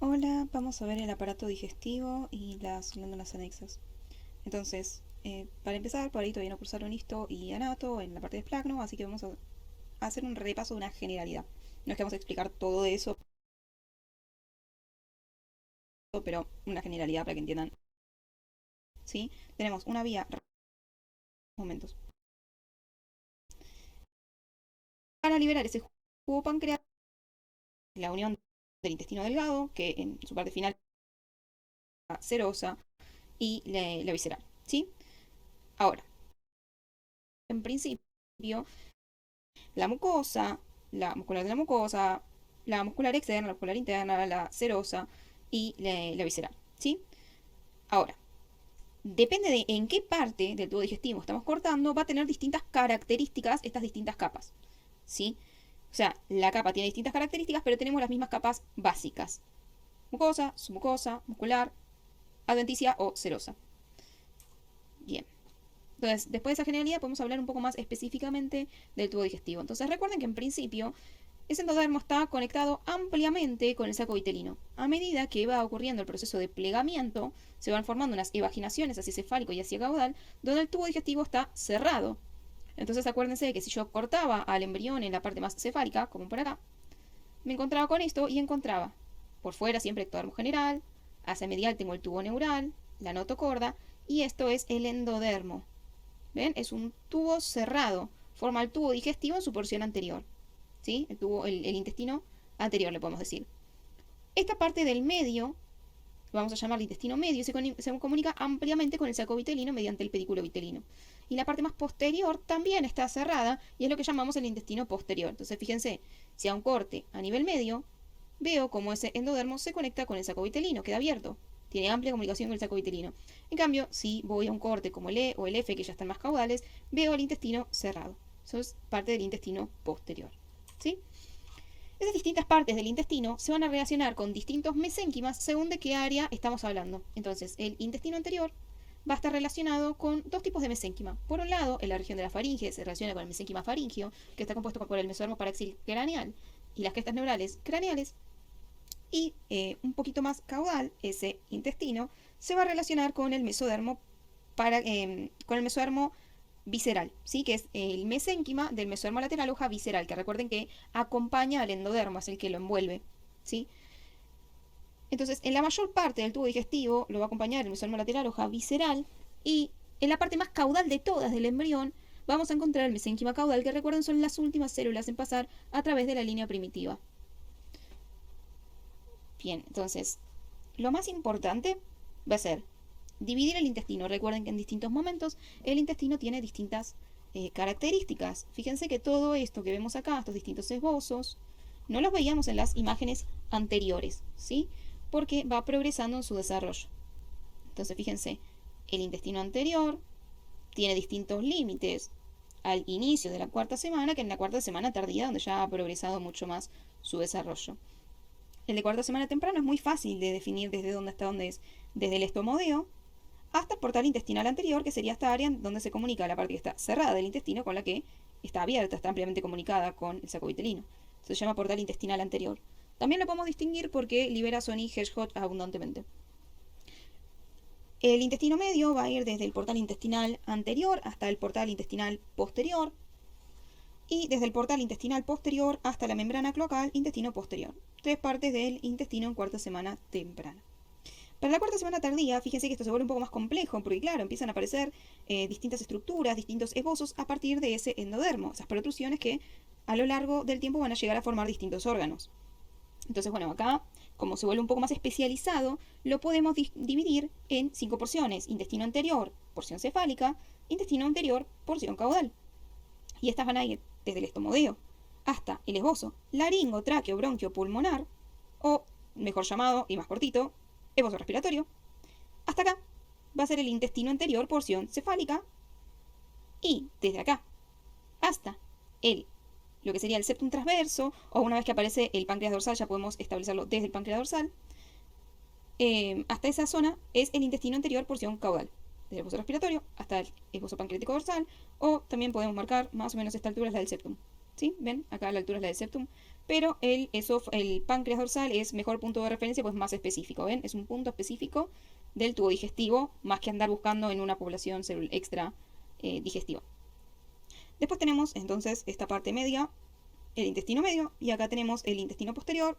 Hola, vamos a ver el aparato digestivo y las glándulas anexas. Entonces, para empezar, por ahí todavía no cursaron histo y anato en la parte de esplagno, así que vamos a hacer un repaso de una generalidad. No es que vamos a explicar todo eso, pero una generalidad para que entiendan. ¿Sí? Tenemos una vía, momentos, para liberar ese jugo pancreático, la unión del intestino delgado, que en su parte final es serosa, y la visceral. ¿Sí? Ahora, en principio, la mucosa, la muscular de la muscular externa, la muscular interna, la serosa y la visceral. ¿Sí? Ahora, depende de en qué parte del tubo digestivo estamos cortando, va a tener distintas características estas distintas capas. ¿Sí? O sea, la capa tiene distintas características, pero tenemos las mismas capas básicas. Mucosa, submucosa, muscular, adventicia o serosa. Bien. Entonces, después de esa generalidad, podemos hablar un poco más específicamente del tubo digestivo. Entonces, recuerden que en principio ese endodermo está conectado ampliamente con el saco vitelino. A medida que va ocurriendo el proceso de plegamiento, se van formando unas evaginaciones hacia cefálico y hacia caudal, donde el tubo digestivo está cerrado. Entonces acuérdense de que si yo cortaba al embrión en la parte más cefálica, como por acá, me encontraba con esto y encontraba por fuera siempre ectodermo general, hacia medial tengo el tubo neural, la notocorda, y esto es el endodermo. ¿Ven? Es un tubo cerrado, forma el tubo digestivo en su porción anterior. ¿Sí? El intestino anterior, le podemos decir. Esta parte del medio, vamos a llamar el intestino medio, se comunica ampliamente con el saco vitelino mediante el pedículo vitelino. Y la parte más posterior también está cerrada y es lo que llamamos el intestino posterior. Entonces, fíjense, si a un corte a nivel medio, veo cómo ese endodermo se conecta con el saco vitelino, queda abierto. Tiene amplia comunicación con el saco vitelino. En cambio, si voy a un corte como el E o el F, que ya están más caudales, veo el intestino cerrado. Eso es parte del intestino posterior. ¿Sí? Esas distintas partes del intestino se van a relacionar con distintos mesénquimas según de qué área estamos hablando. Entonces, el intestino anterior va a estar relacionado con dos tipos de mesénquima. Por un lado, en la región de la faringe se relaciona con el mesénquima faringio, que está compuesto por el mesodermo paraxil craneal y las crestas neurales craneales. Y un poquito más caudal, ese intestino se va a relacionar con el mesodermo, con el mesodermo visceral, ¿sí? Que es el mesénquima del mesodermo lateral hoja visceral, que recuerden que acompaña al endodermo, es el que lo envuelve, ¿sí? Entonces, en la mayor parte del tubo digestivo lo va a acompañar el mesodermo lateral hoja visceral y en la parte más caudal de todas del embrión vamos a encontrar el mesénquima caudal, que recuerden son las últimas células en pasar a través de la línea primitiva. Bien, entonces, lo más importante va a ser dividir el intestino. Recuerden que en distintos momentos el intestino tiene distintas características. Fíjense que todo esto que vemos acá, estos distintos esbozos, no los veíamos en las imágenes anteriores, ¿sí? Porque va progresando en su desarrollo. Entonces, fíjense, el intestino anterior tiene distintos límites al inicio de la cuarta semana que en la cuarta semana tardía, donde ya ha progresado mucho más su desarrollo. El de cuarta semana temprano es muy fácil de definir desde dónde hasta dónde es, desde el estomodeo hasta el portal intestinal anterior, que sería esta área donde se comunica la parte que está cerrada del intestino con la que está abierta, está ampliamente comunicada con el saco vitelino. Se llama portal intestinal anterior. También lo podemos distinguir porque libera Sony Hedgehog abundantemente. El intestino medio va a ir desde el portal intestinal anterior hasta el portal intestinal posterior y desde el portal intestinal posterior hasta la membrana cloacal intestino posterior. Tres partes del intestino en cuarta semana temprana. Para la cuarta semana tardía, fíjense que esto se vuelve un poco más complejo, porque claro, empiezan a aparecer distintas estructuras, distintos esbozos a partir de ese endodermo, esas protrusiones que a lo largo del tiempo van a llegar a formar distintos órganos. Entonces, bueno, acá, como se vuelve un poco más especializado, lo podemos dividir en 5 porciones. Intestino anterior, porción cefálica, intestino anterior, porción caudal. Y estas van a ir desde el estomodeo hasta el esbozo laringo, tráqueo, bronquio, pulmonar, o mejor llamado y más cortito, esbozo respiratorio. Hasta acá va a ser el intestino anterior, porción cefálica, y desde acá hasta lo que sería el septum transverso, o una vez que aparece el páncreas dorsal, ya podemos establecerlo desde el páncreas dorsal, hasta esa zona es el intestino anterior, porción caudal. Desde el esbozo respiratorio hasta el esbozo pancreático dorsal, o también podemos marcar más o menos esta altura es la del septum. ¿Sí? ¿Ven? Acá la altura es la del septum. pero el páncreas dorsal es mejor punto de referencia, pues más específico, ¿ven? Es un punto específico del tubo digestivo, más que andar buscando en una población extra digestiva. Después tenemos entonces esta parte media, el intestino medio, y acá tenemos el intestino posterior,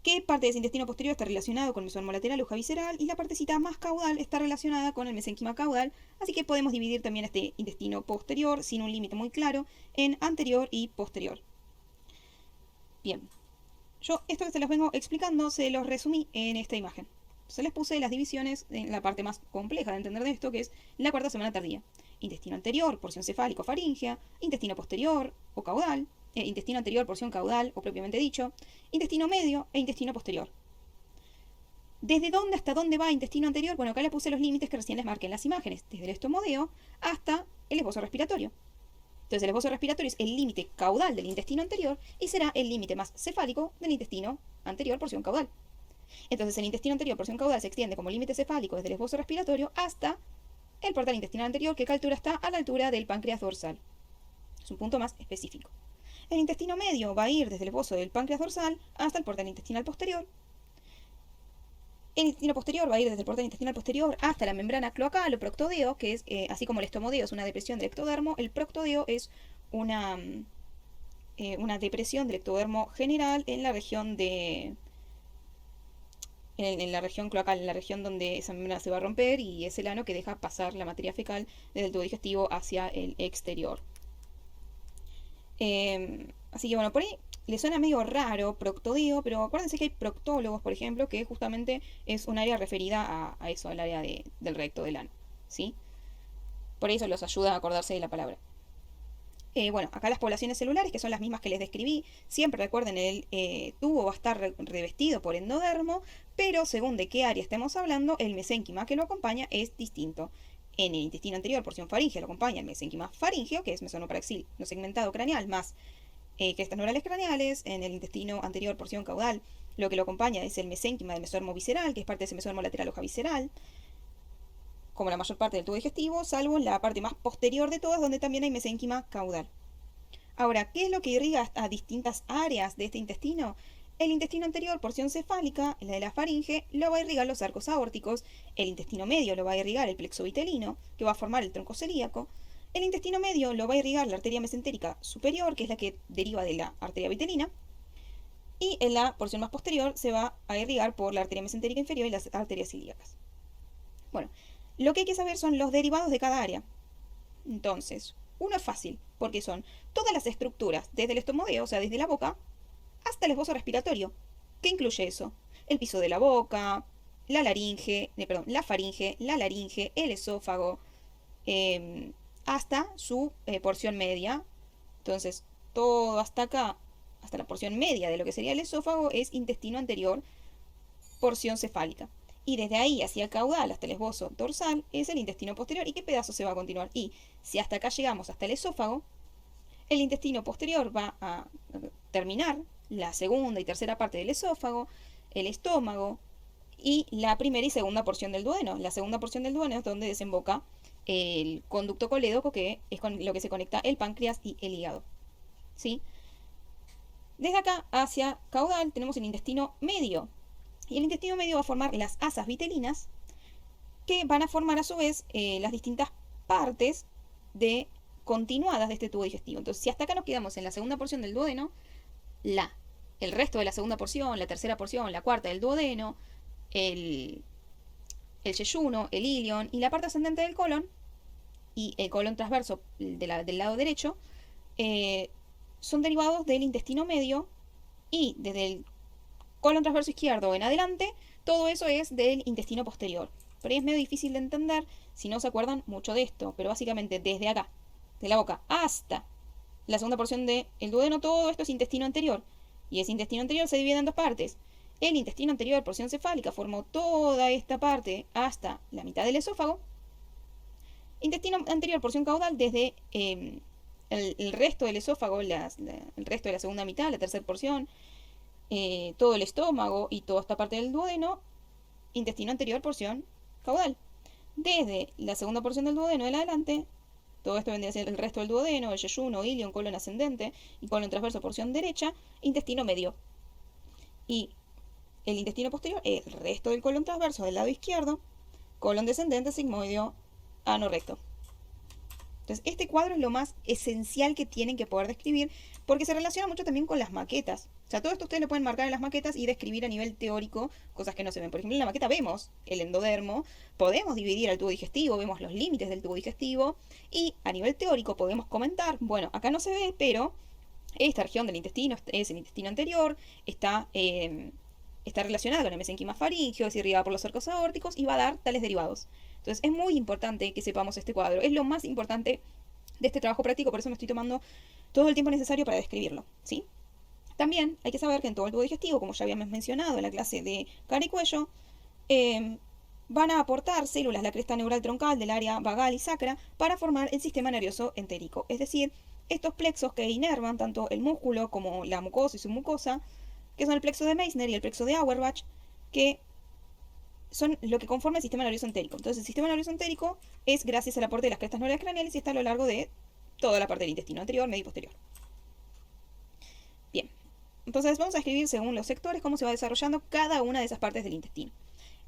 que parte de ese intestino posterior está relacionado con el mesodermo lateral, hoja visceral, y la partecita más caudal está relacionada con el mesénquima caudal, así que podemos dividir también este intestino posterior, sin un límite muy claro, en anterior y posterior. Bien, yo esto que se los vengo explicando se los resumí en esta imagen. Se les puse las divisiones en la parte más compleja de entender de esto, que es la cuarta semana tardía. Intestino anterior, porción cefálico-faríngea, intestino posterior o caudal, intestino anterior, porción caudal o propiamente dicho, intestino medio e intestino posterior. ¿Desde dónde hasta dónde va intestino anterior? Bueno, acá le puse los límites que recién les marqué en las imágenes, desde el estomodeo hasta el esbozo respiratorio. Entonces el esbozo respiratorio es el límite caudal del intestino anterior y será el límite más cefálico del intestino anterior, porción caudal. Entonces el intestino anterior, porción caudal, se extiende como límite cefálico desde el esbozo respiratorio hasta el portal intestinal anterior, que a qué altura está, a la altura del páncreas dorsal. Es un punto más específico. El intestino medio va a ir desde el esbozo del páncreas dorsal hasta el portal intestinal posterior. El intestino posterior va a ir desde el portal intestinal posterior hasta la membrana cloacal o proctodeo, que es, así como el estomodeo es una depresión del ectodermo, el proctodeo es una depresión del ectodermo general en la región en la región cloacal, en la región donde esa membrana se va a romper y es el ano que deja pasar la materia fecal desde el tubo digestivo hacia el exterior. Así que bueno, por ahí le suena medio raro proctodeo, pero acuérdense que hay proctólogos, por ejemplo, que justamente es un área referida a eso, al área del recto del ano, ¿sí? Por eso los ayuda a acordarse de la palabra. Bueno, acá las poblaciones celulares, que son las mismas que les describí, siempre recuerden, el tubo va a estar revestido por endodermo, pero según de qué área estemos hablando, el mesénquima que lo acompaña es distinto. En el intestino anterior, porción faríngea, lo acompaña el mesénquima faríngeo, que es mesonoparaxil no segmentado craneal, más crestas neurales craneales. En el intestino anterior, porción caudal, lo que lo acompaña es el mesénquima del mesodermo visceral, que es parte de ese mesodermo lateral hoja visceral, como la mayor parte del tubo digestivo, salvo en la parte más posterior de todas, donde también hay mesénquima caudal. Ahora, ¿qué es lo que irriga a distintas áreas de este intestino? El intestino anterior, porción cefálica, la de la faringe, lo va a irrigar los arcos aórticos. El intestino medio lo va a irrigar el plexo vitelino, que va a formar el tronco celíaco. El intestino medio lo va a irrigar la arteria mesentérica superior, que es la que deriva de la arteria vitelina. Y en la porción más posterior se va a irrigar por la arteria mesentérica inferior y las arterias ilíacas. Bueno, lo que hay que saber son los derivados de cada área. Entonces, uno es fácil, porque son todas las estructuras, desde el estomodeo, o sea, desde la boca, hasta el esbozo respiratorio. ¿Qué incluye eso? El piso de la boca, la faringe, la laringe, el esófago, hasta su porción media. Entonces, todo hasta acá, hasta la porción media de lo que sería el esófago, es intestino anterior, porción cefálica. Y desde ahí hacia el caudal hasta el esbozo dorsal es el intestino posterior. ¿Y qué pedazo se va a continuar? Y si hasta acá llegamos hasta el esófago, el intestino posterior va a terminar la segunda y tercera parte del esófago, el estómago y la primera y segunda porción del duodeno. La segunda porción del duodeno es donde desemboca el conducto colédoco, que es con lo que se conecta el páncreas y el hígado, ¿sí? Desde acá hacia caudal tenemos el intestino medio. Y el intestino medio va a formar las asas vitelinas, que van a formar a su vez las distintas partes continuadas de este tubo digestivo. Entonces, si hasta acá nos quedamos en la segunda porción del duodeno, el resto de la segunda porción, la tercera porción, la cuarta del duodeno, el yeyuno, el ilion y la parte ascendente del colon, y el colon transverso del lado derecho, son derivados del intestino medio, y desde el colon transverso izquierdo en adelante, todo eso es del intestino posterior. Pero es medio difícil de entender si no se acuerdan mucho de esto, pero básicamente desde acá, de la boca hasta la segunda porción del duodeno, todo esto es intestino anterior. Y ese intestino anterior se divide en dos partes. El intestino anterior, porción cefálica, formó toda esta parte hasta la mitad del esófago. Intestino anterior, porción caudal, desde el resto del esófago, el resto de la segunda mitad, la tercera porción, todo el estómago y toda esta parte del duodeno, intestino anterior, porción caudal. Desde la segunda porción del duodeno en adelante, Todo esto vendría a ser el resto del duodeno, el yeyuno, ilion, colon ascendente y colon transverso, porción derecha, intestino medio. Y el intestino posterior, el resto del colon transverso del lado izquierdo, colon descendente, sigmoideo, ano recto. Entonces, este cuadro es lo más esencial que tienen que poder describir, porque se relaciona mucho también con las maquetas. O sea, todo esto ustedes lo pueden marcar en las maquetas y describir a nivel teórico cosas que no se ven. Por ejemplo, en la maqueta vemos el endodermo, podemos dividir el tubo digestivo, vemos los límites del tubo digestivo, y a nivel teórico podemos comentar, bueno, acá no se ve, pero esta región del intestino es el intestino anterior, está relacionada con el mesenquima faríngeo, es irrigada por los arcos aórticos y va a dar tales derivados. Entonces es muy importante que sepamos este cuadro. Es lo más importante de este trabajo práctico, por eso me estoy tomando todo el tiempo necesario para describirlo, ¿sí? También hay que saber que en todo el tubo digestivo, como ya habíamos mencionado en la clase de cara y cuello, van a aportar células, la cresta neural troncal del área vagal y sacra, para formar el sistema nervioso entérico. Es decir, estos plexos que inervan tanto el músculo como la mucosa y submucosa, que son el plexo de Meissner y el plexo de Auerbach, que son lo que conforma el sistema nervioso entérico. Entonces, el sistema nervioso entérico es gracias al aporte de las crestas neurales craneales y está a lo largo de toda la parte del intestino anterior, medio y posterior. Bien, entonces vamos a escribir según los sectores cómo se va desarrollando cada una de esas partes del intestino.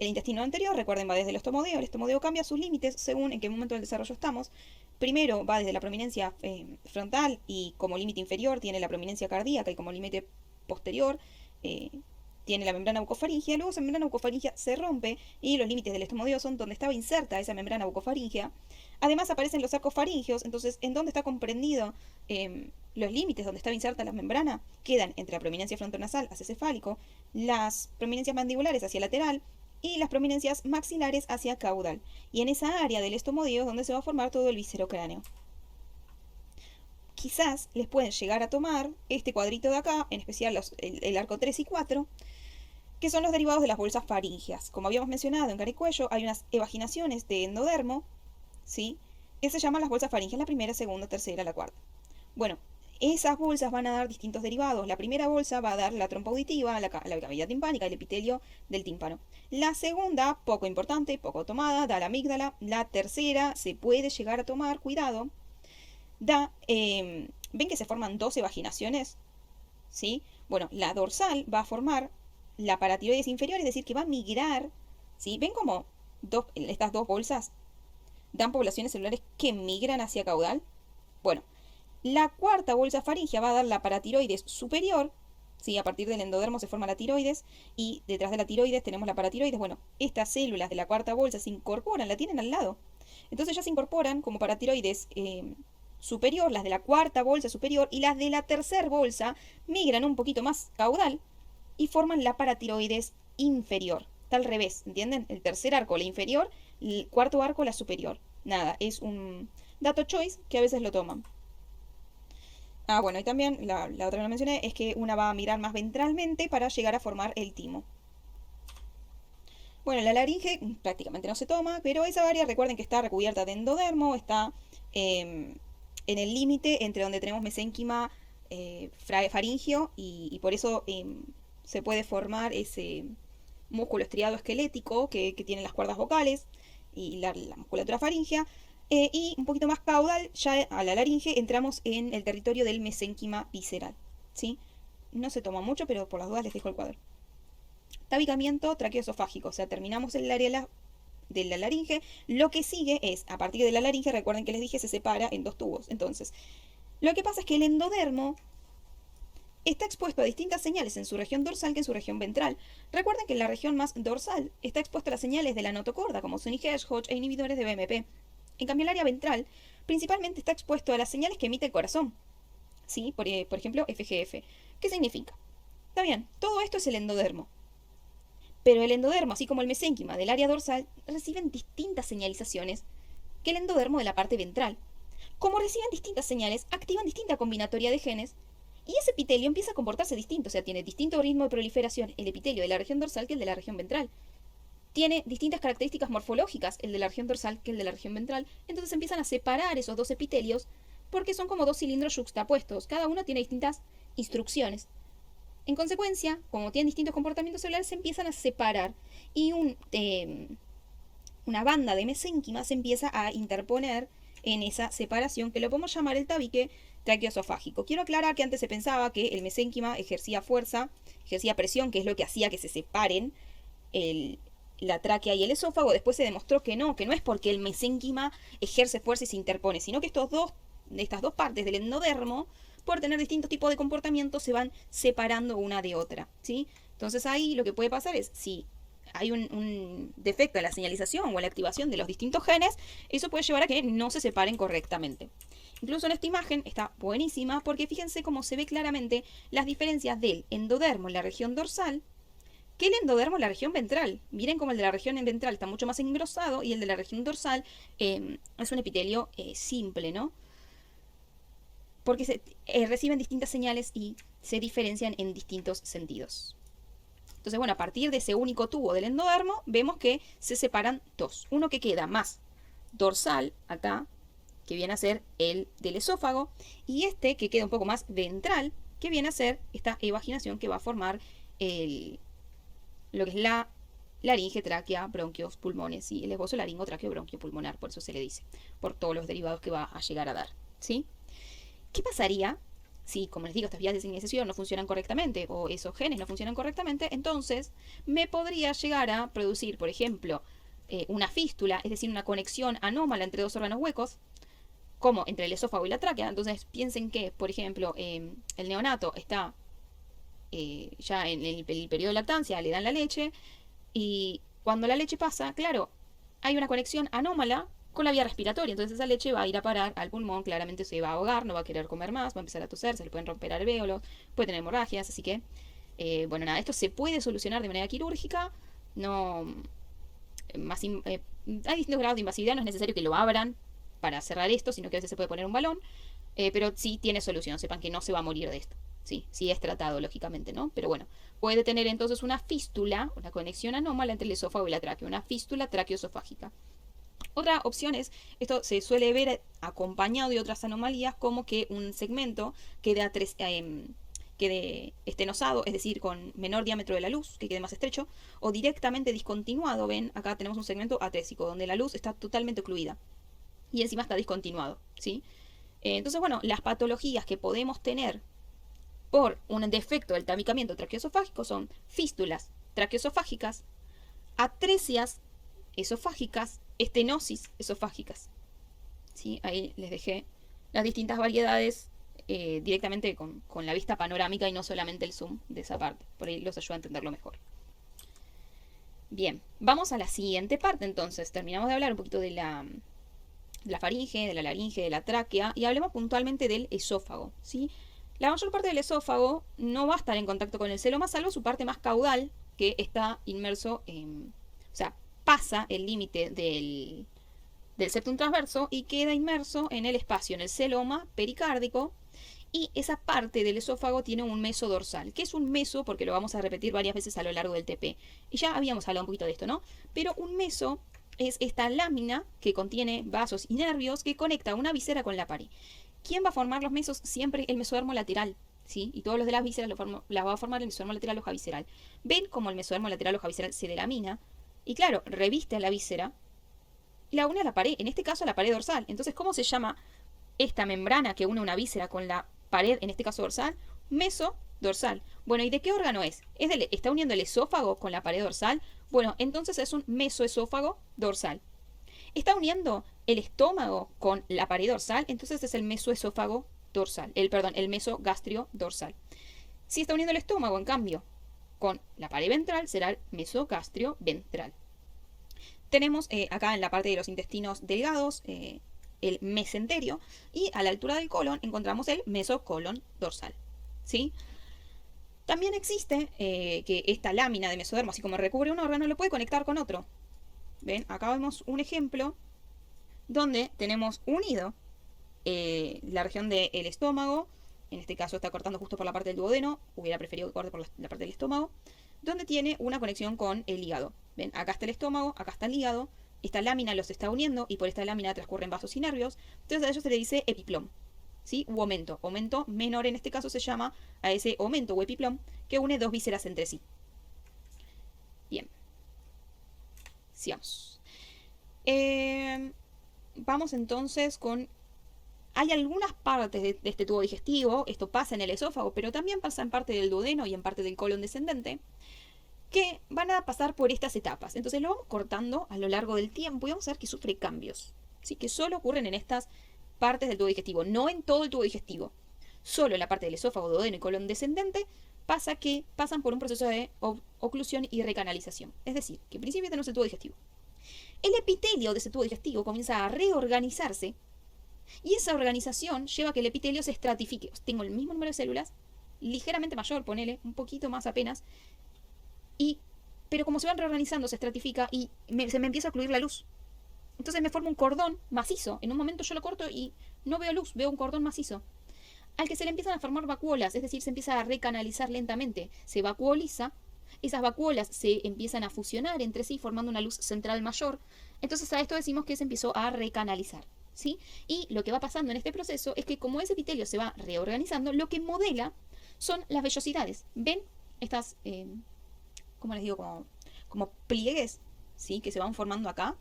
El intestino anterior, recuerden, va desde el estomodeo. El estomodeo cambia sus límites según en qué momento del desarrollo estamos. Primero va desde la prominencia frontal y como límite inferior tiene la prominencia cardíaca y como límite posterior tiene la membrana bucofaringea. Luego esa membrana bucofaringea se rompe y los límites del estomodeo son donde estaba inserta esa membrana bucofaringea. Además aparecen los arcos faringeos, entonces en donde está comprendido los límites donde estaba inserta la membrana quedan entre la prominencia frontonasal hacia cefálico, las prominencias mandibulares hacia lateral y las prominencias maxilares hacia caudal. Y en esa área del estomodeo es donde se va a formar todo el viscerocráneo. Quizás les pueden llegar a tomar este cuadrito de acá, en especial el arco 3 y 4, que son los derivados de las bolsas faríngeas. Como habíamos mencionado en cara y cuello, hay unas evaginaciones de endodermo, ¿sí?, que se llaman las bolsas faríngeas, la primera, segunda, tercera, la cuarta. Bueno, esas bolsas van a dar distintos derivados. La primera bolsa va a dar la trompa auditiva, la cavidad timpánica, el epitelio del tímpano. La segunda, poco importante, poco tomada, da la amígdala. La tercera se puede llegar a tomar, cuidado, ¿ven que se forman dos evaginaciones? ¿Sí? Bueno, la dorsal va a formar la paratiroides inferior, es decir, que va a migrar, ¿sí? ¿Ven cómo estas dos bolsas dan poblaciones celulares que migran hacia caudal? Bueno, la cuarta bolsa faríngea va a dar la paratiroides superior, ¿sí? A partir del endodermo se forma la tiroides y detrás de la tiroides tenemos la paratiroides. Bueno, estas células de la cuarta bolsa se incorporan, la tienen al lado. Entonces ya se incorporan como paratiroides superior, las de la cuarta bolsa superior, y las de la tercera bolsa migran un poquito más caudal y forman la paratiroides inferior. Está al revés, ¿entienden? El tercer arco, la inferior, el cuarto arco, la superior. Nada, es un dato choice que a veces lo toman. Ah, bueno, y también la otra que no mencioné es que una va a mirar más ventralmente para llegar a formar el timo. Bueno, la laringe prácticamente no se toma, pero esa área recuerden que está recubierta de endodermo, está en el límite entre donde tenemos mesénquima faringio y por eso se puede formar ese músculo estriado esquelético que tiene las cuerdas vocales y la musculatura faríngea. Y un poquito más caudal, ya a la laringe entramos en el territorio del mesénquima visceral, ¿sí? No se toma mucho, pero por las dudas les dejo el cuadro. Tabicamiento traqueoesofágico, o sea, terminamos el área de la laringe. Lo que sigue es, a partir de la laringe, recuerden que les dije, se separa en dos tubos. Entonces, lo que pasa es que el endodermo está expuesto a distintas señales en su región dorsal que en su región ventral. Recuerden que en la región más dorsal está expuesta a las señales de la notocorda, como Sony-Hedge, Hodge e inhibidores de BMP. En cambio, el área ventral principalmente está expuesto a las señales que emite el corazón, ¿sí? Por ejemplo, FGF. ¿Qué significa? Está bien, todo esto es el endodermo. Pero el endodermo, así como el mesénquima del área dorsal, reciben distintas señalizaciones que el endodermo de la parte ventral. Como reciben distintas señales, activan distinta combinatoria de genes y ese epitelio empieza a comportarse distinto, o sea, tiene distinto ritmo de proliferación el epitelio de la región dorsal que el de la región ventral. Tiene distintas características morfológicas el de la región dorsal que el de la región ventral, entonces empiezan a separar esos dos epitelios porque son como dos cilindros yuxtapuestos, cada uno tiene distintas instrucciones. En consecuencia, como tienen distintos comportamientos celulares, se empiezan a separar y una banda de mesénquima se empieza a interponer en esa separación que lo podemos llamar el tabique traqueoesofágico. Quiero aclarar que antes se pensaba que el mesénquima ejercía fuerza, ejercía presión, que es lo que hacía que se separen la tráquea y el esófago. Después se demostró que no es porque el mesénquima ejerce fuerza y se interpone, sino que estas dos partes del endodermo, por tener distintos tipos de comportamientos, se van separando una de otra, ¿sí? Entonces ahí lo que puede pasar es, si hay un defecto en la señalización o en la activación de los distintos genes, eso puede llevar a que no se separen correctamente. Incluso en esta imagen está buenísima porque fíjense cómo se ve claramente las diferencias del endodermo en la región dorsal que el endodermo en la región ventral. Miren cómo el de la región ventral está mucho más engrosado y el de la región dorsal es un epitelio simple, ¿no? Porque reciben distintas señales y se diferencian en distintos sentidos. Entonces, bueno, a partir de ese único tubo del endodermo, vemos que se separan dos. Uno que queda más dorsal, acá, que viene a ser el del esófago, y este que queda un poco más ventral, que viene a ser esta evaginación que va a formar lo que es la laringe, tráquea, bronquios, pulmones, y el esbozo laringo, tráqueo, bronquio, pulmonar, por eso se le dice, por todos los derivados que va a llegar a dar, ¿sí? ¿Qué pasaría si, como les digo, estas vías de señalización no funcionan correctamente o esos genes no funcionan correctamente? Entonces me podría llegar a producir, por ejemplo, una fístula, es decir, una conexión anómala entre dos órganos huecos, como entre el esófago y la tráquea. Entonces piensen que, por ejemplo, el neonato está ya en el periodo de lactancia, le dan la leche, y cuando la leche pasa, claro, hay una conexión anómala con la vía respiratoria. Entonces esa leche va a ir a parar al pulmón, claramente se va a ahogar, no va a querer comer más, va a empezar a toser, se le pueden romper alvéolos, puede tener hemorragias, así que, bueno, nada, esto se puede solucionar de manera quirúrgica, no, hay distintos grados de invasividad, no es necesario que lo abran para cerrar esto, sino que a veces se puede poner un balón, pero sí tiene solución, sepan que no se va a morir de esto. Sí, sí es tratado, lógicamente, ¿no? Pero bueno, puede tener entonces una fístula, una conexión anómala entre el esófago y la tráquea, una fístula traqueoesofágica. Otra opción es, esto se suele ver acompañado de otras anomalías, como que un segmento quede estenosado, es decir, con menor diámetro de la luz, que quede más estrecho, o directamente discontinuado. Ven, acá tenemos un segmento atrésico, donde la luz está totalmente ocluida y encima está discontinuado, ¿sí? Entonces, bueno, las patologías que podemos tener por un defecto del tabicamiento traqueoesofágico son fístulas traqueoesofágicas, atresias esofágicas, estenosis esofágicas. ¿Sí? Ahí les dejé las distintas variedades directamente con la vista panorámica y no solamente el zoom de esa parte. Por ahí los ayuda a entenderlo mejor. Bien, vamos a la siguiente parte entonces. Terminamos de hablar un poquito de la faringe, de la laringe, de la tráquea, y hablemos puntualmente del esófago, ¿sí? La mayor parte del esófago no va a estar en contacto con el celoma, salvo su parte más caudal, que está inmerso o sea, pasa el límite del septum transverso y queda inmerso en el espacio, en el celoma pericárdico, y esa parte del esófago tiene un meso dorsal. ¿Qué es un meso? Porque lo vamos a repetir varias veces a lo largo del TP. Y ya habíamos hablado un poquito de esto, ¿no? Pero un meso es esta lámina que contiene vasos y nervios que conecta una víscera con la pared. ¿Quién va a formar los mesos? Siempre el mesodermo lateral, ¿sí? Y todos los de las vísceras las va a formar el mesodermo lateral hoja visceral. ¿Ven cómo el mesodermo lateral hoja visceral se delamina? Y claro, reviste a la víscera y la une a la pared, en este caso a la pared dorsal. Entonces, ¿cómo se llama esta membrana que une una víscera con la pared, en este caso dorsal? Meso dorsal. Bueno, ¿y de qué órgano es? ¿Está uniendo el esófago con la pared dorsal? Bueno, entonces es un mesoesófago dorsal. ¿Está uniendo el estómago con la pared dorsal? Entonces es el mesoesófago dorsal. El mesogastrio dorsal. Si está uniendo el estómago, en cambio, con la pared ventral, será el mesogastrio ventral. Tenemos acá en la parte de los intestinos delgados el mesenterio, y a la altura del colon encontramos el mesocolon dorsal, ¿sí? También existe que esta lámina de mesodermo, así como recubre un órgano, lo puede conectar con otro. ¿Ven? Acá vemos un ejemplo donde tenemos unido la región del estómago. En este caso está cortando justo por la parte del duodeno, hubiera preferido que corte por la parte del estómago, donde tiene una conexión con el hígado. ¿Ven? Acá está el estómago, acá está el hígado, esta lámina los está uniendo y por esta lámina transcurren vasos y nervios, entonces a ello se le dice epiplom, ¿sí? U aumento. Aumento menor en este caso se llama a ese aumento o epiplom que une dos vísceras entre sí. Bien. Sigamos. vamos entonces con... Hay algunas partes de este tubo digestivo, esto pasa en el esófago, pero también pasa en parte del duodeno y en parte del colon descendente, que van a pasar por estas etapas. Entonces lo vamos cortando a lo largo del tiempo y vamos a ver que sufre cambios, ¿sí? Que solo ocurren en estas partes del tubo digestivo, no en todo el tubo digestivo. Solo en la parte del esófago, duodeno y colon descendente pasa que pasan por un proceso de oclusión y recanalización. Es decir, que en principio tenemos el tubo digestivo. El epitelio de ese tubo digestivo comienza a reorganizarse y esa organización lleva a que el epitelio se estratifique. Tengo el mismo número de células, ligeramente mayor, ponele, un poquito más apenas, pero como se van reorganizando, se estratifica y se me empieza a ocluir la luz. Entonces me forma un cordón macizo. En un momento yo lo corto y no veo luz, veo un cordón macizo. Al que se le empiezan a formar vacuolas, es decir, se empieza a recanalizar lentamente. Se vacuoliza, esas vacuolas se empiezan a fusionar entre sí formando una luz central mayor. Entonces a esto decimos que se empezó a recanalizar, ¿sí? Y lo que va pasando en este proceso es que como ese epitelio se va reorganizando, lo que modela son las vellosidades. ¿Ven estas, como les digo, como pliegues, ¿sí? Que se van formando acá?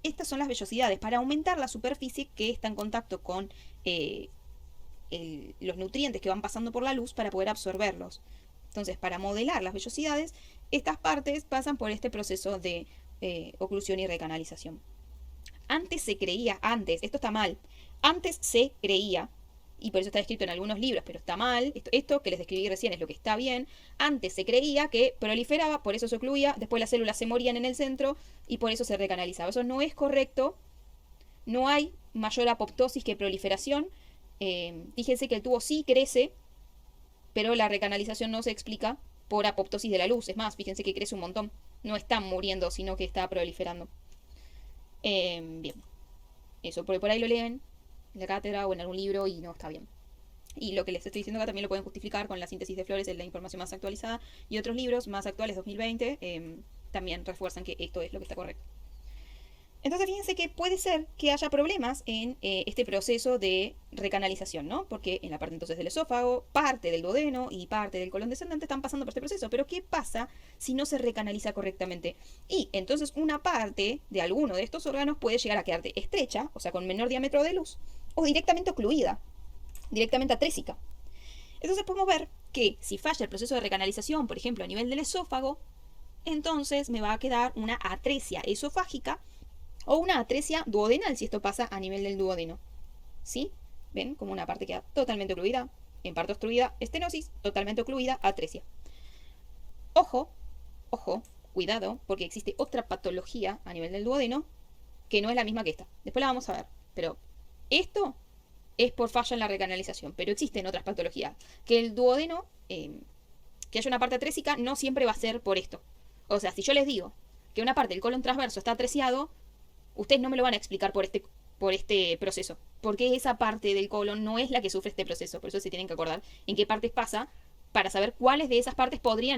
Estas son las vellosidades para aumentar la superficie que está en contacto con los nutrientes que van pasando por la luz para poder absorberlos. Entonces, para modelar las vellosidades, estas partes pasan por este proceso de oclusión y recanalización. Antes se creía, esto está mal, antes se creía, y por eso está escrito en algunos libros, pero está mal, esto que les describí recién es lo que está bien, antes se creía que proliferaba, por eso se ocluía, después las células se morían en el centro y por eso se recanalizaba. Eso no es correcto, no hay mayor apoptosis que proliferación. Fíjense que el tubo sí crece, pero la recanalización no se explica por apoptosis de la luz. Es más, fíjense que crece un montón. No está muriendo, sino que está proliferando. Bien. Eso, por ahí lo leen en la cátedra o en algún libro y no está bien. Y lo que les estoy diciendo acá también lo pueden justificar con la síntesis de Flores, en la información más actualizada, y otros libros más actuales, 2020, también refuerzan que esto es lo que está correcto. Entonces fíjense que puede ser que haya problemas en este proceso de recanalización, ¿no? Porque en la parte entonces del esófago, parte del duodeno y parte del colon descendente están pasando por este proceso. Pero ¿qué pasa si no se recanaliza correctamente? Y entonces una parte de alguno de estos órganos puede llegar a quedarte estrecha, o sea, con menor diámetro de luz, o directamente ocluida, directamente atrésica. Entonces podemos ver que si falla el proceso de recanalización, por ejemplo, a nivel del esófago, entonces me va a quedar una atresia esofágica o una atresia duodenal si esto pasa a nivel del duodeno. ¿Sí? ¿Ven? Como una parte queda totalmente ocluida, en parte obstruida, estenosis, totalmente ocluida, atresia. Ojo, cuidado, porque existe otra patología a nivel del duodeno que no es la misma que esta. Después la vamos a ver. Pero esto es por falla en la recanalización. Pero existen otras patologías. Que el duodeno, que haya una parte atrésica, no siempre va a ser por esto. O sea, si yo les digo que una parte del colon transverso está atresiado, ustedes no me lo van a explicar por este proceso, porque esa parte del colon no es la que sufre este proceso. Por eso se tienen que acordar en qué partes pasa, para saber cuáles de esas partes podría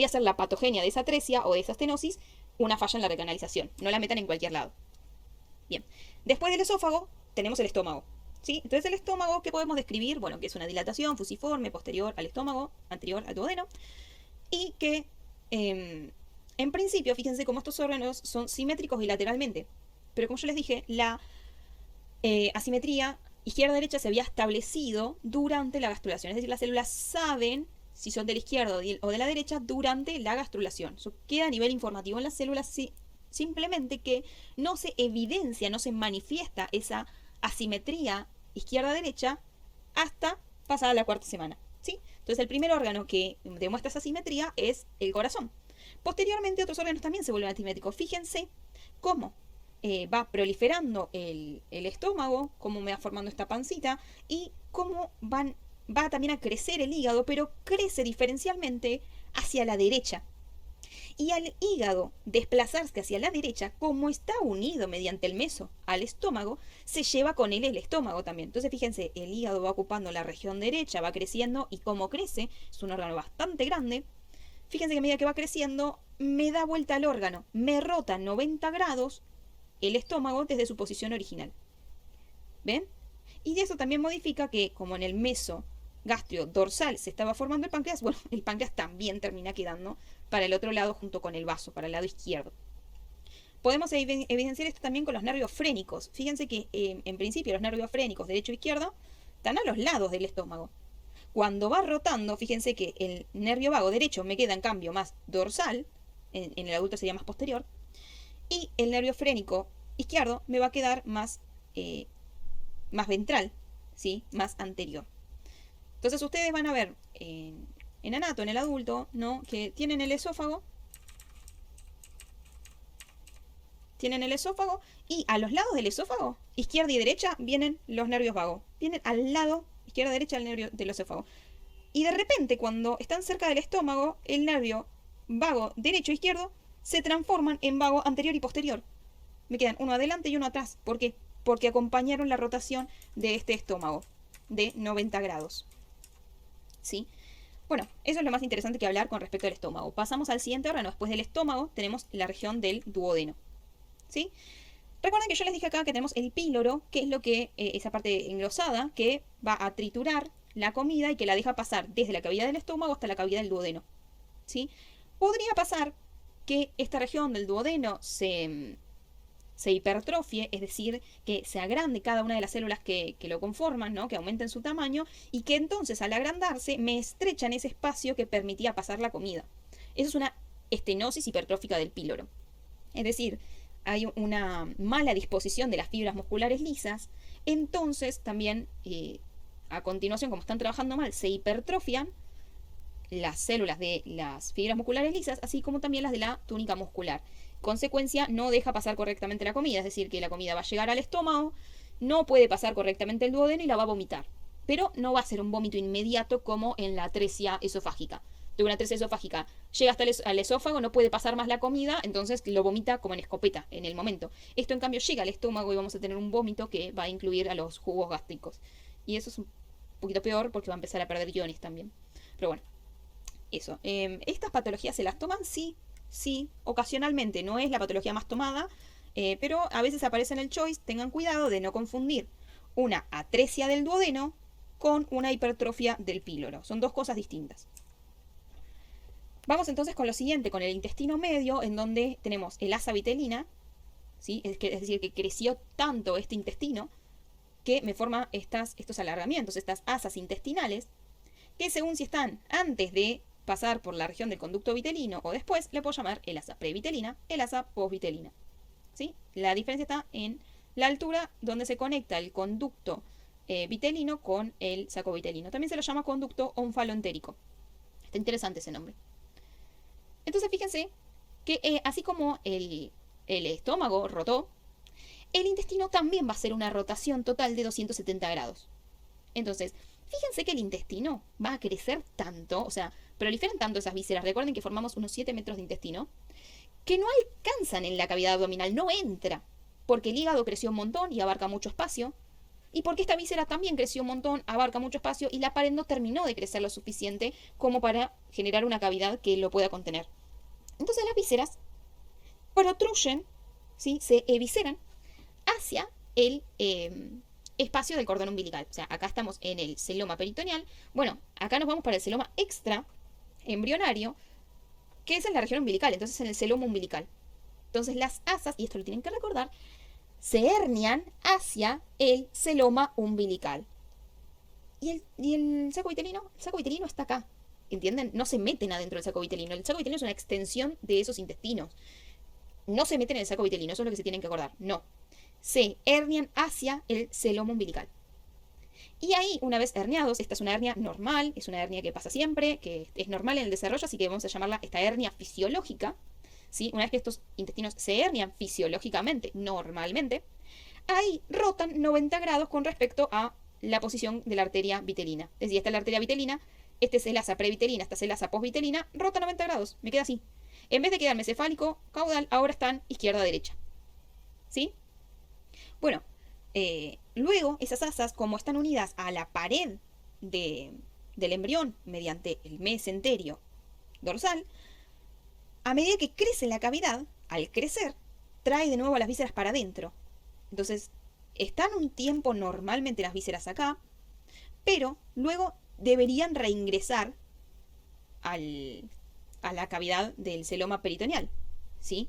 ser la patogenia de esa atresia o de esa estenosis, una falla en la recanalización. No la metan en cualquier lado. Bien, después del esófago tenemos el estómago, ¿sí? Entonces el estómago, ¿qué podemos describir? Bueno, que es una dilatación fusiforme posterior al estómago, anterior al duodeno, y que en principio, fíjense cómo estos órganos son simétricos bilateralmente. Pero como yo les dije, la asimetría izquierda-derecha se había establecido durante la gastrulación. Es decir, las células saben si son de la izquierda o de la derecha durante la gastrulación. Eso queda a nivel informativo en las células, simplemente que no se evidencia, no se manifiesta esa asimetría izquierda-derecha hasta pasada la cuarta semana, ¿sí? Entonces el primer órgano que demuestra esa asimetría es el corazón. Posteriormente otros órganos también se vuelven asimétricos. Fíjense cómo va proliferando el estómago, cómo me va formando esta pancita y cómo va también a crecer el hígado, pero crece diferencialmente hacia la derecha. Y al hígado desplazarse hacia la derecha, como está unido mediante el meso al estómago, se lleva con él el estómago también. Entonces fíjense, el hígado va ocupando la región derecha, va creciendo y como crece, es un órgano bastante grande. Fíjense que a medida que va creciendo, me da vuelta al órgano, me rota 90 grados el estómago desde su posición original. ¿Ven? Y de eso también modifica que, como en el meso gastrio dorsal se estaba formando el páncreas, bueno, el páncreas también termina quedando para el otro lado junto con el vaso, para el lado izquierdo. Podemos evidenciar esto también con los nervios frénicos. Fíjense que en principio los nervios frénicos derecho e izquierdo están a los lados del estómago. Cuando va rotando, fíjense que el nervio vago derecho me queda en cambio más dorsal, en el adulto sería más posterior, y el nervio frénico izquierdo me va a quedar más, más ventral, ¿sí? Más anterior. Entonces ustedes van a ver en anato, en el adulto, ¿no? Que tienen el esófago. Tienen el esófago y a los lados del esófago, izquierda y derecha, vienen los nervios vagos. Vienen al lado, izquierda y derecha, el nervio del esófago. Y de repente, cuando están cerca del estómago, el nervio vago derecho e izquierdo se transforman en vago anterior y posterior. Me quedan uno adelante y uno atrás. ¿Por qué? Porque acompañaron la rotación de este estómago de 90 grados. ¿Sí? Bueno, eso es lo más interesante que hablar con respecto al estómago. Pasamos al siguiente órgano. Después del estómago tenemos la región del duodeno. ¿Sí? Recuerden que yo les dije acá que tenemos el píloro, que es lo que esa parte engrosada que va a triturar la comida y que la deja pasar desde la cavidad del estómago hasta la cavidad del duodeno. ¿Sí? Podría pasar que esta región del duodeno se hipertrofie, es decir, que se agrande cada una de las células que lo conforman, ¿no? Que aumenten su tamaño y que entonces al agrandarse me estrechan ese espacio que permitía pasar la comida. Eso es una estenosis hipertrófica del píloro. Es decir, hay una mala disposición de las fibras musculares lisas, entonces también a continuación, como están trabajando mal, se hipertrofian las células de las fibras musculares lisas, así como también las de la túnica muscular. Consecuencia, no deja pasar correctamente la comida, es decir, que la comida va a llegar al estómago, no puede pasar correctamente el duodeno y la va a vomitar. Pero no va a ser un vómito inmediato como en la atresia esofágica. De una atresia esofágica llega hasta el esófago, no puede pasar más la comida, entonces lo vomita como en escopeta en el momento. Esto en cambio llega al estómago y vamos a tener un vómito que va a incluir a los jugos gástricos. Y eso es un poquito peor porque va a empezar a perder iones también. Pero bueno, eso. ¿Estas patologías se las toman? Sí, sí, ocasionalmente. No es la patología más tomada, pero a veces aparece en el choice. Tengan cuidado de no confundir una atresia del duodeno con una hipertrofia del píloro. Son dos cosas distintas. Vamos entonces con lo siguiente, con el intestino medio, en donde tenemos el asa vitelina, ¿sí? Es decir, que creció tanto este intestino que me forma estos alargamientos, estas asas intestinales, que según si están antes de pasar por la región del conducto vitelino o después, le puedo llamar el asa previtelina, el asa posvitelina. ¿Sí? La diferencia está en la altura donde se conecta el conducto vitelino con el saco vitelino. También se lo llama conducto onfaloentérico. Está interesante ese nombre. Entonces fíjense que así como el estómago rotó, el intestino también va a hacer una rotación total de 270 grados. Entonces, fíjense que el intestino va a crecer tanto, o sea, proliferan tanto esas vísceras, recuerden que formamos unos 7 metros de intestino, que no alcanzan en la cavidad abdominal, no entra, porque el hígado creció un montón y abarca mucho espacio, y porque esta víscera también creció un montón, abarca mucho espacio, y la pared no terminó de crecer lo suficiente como para generar una cavidad que lo pueda contener. Entonces las vísceras protruyen, ¿sí? Se evisceran hacia el espacio del cordón umbilical. O sea, acá estamos en el celoma peritoneal. Bueno, acá nos vamos para el celoma extra embrionario, que es en la región umbilical, entonces en el celoma umbilical. Entonces las asas, y esto lo tienen que recordar, se hernian hacia el celoma umbilical. ¿Y el saco vitelino? El saco vitelino está acá. ¿Entienden? No se meten adentro del saco vitelino. El saco vitelino es una extensión de esos intestinos. No se meten en el saco vitelino, eso es lo que se tienen que acordar. No. Se hernian hacia el celoma umbilical. Y ahí, una vez herniados, esta es una hernia normal, es una hernia que pasa siempre, que es normal en el desarrollo, así que vamos a llamarla esta hernia fisiológica. ¿Sí? Una vez que estos intestinos se hernian fisiológicamente, normalmente, ahí rotan 90 grados con respecto a la posición de la arteria vitelina. Es decir, esta es la arteria vitelina, este es el asa previtelina, esta es el asa posvitelina, rota 90 grados, me queda así. En vez de quedarme cefálico, caudal, ahora están izquierda-derecha. ¿Sí? Bueno, luego esas asas, como están unidas a la pared del embrión mediante el mesenterio dorsal, a medida que crece la cavidad, al crecer, trae de nuevo a las vísceras para adentro. Entonces, están un tiempo normalmente las vísceras acá, pero luego deberían reingresar a la cavidad del celoma peritoneal, ¿sí?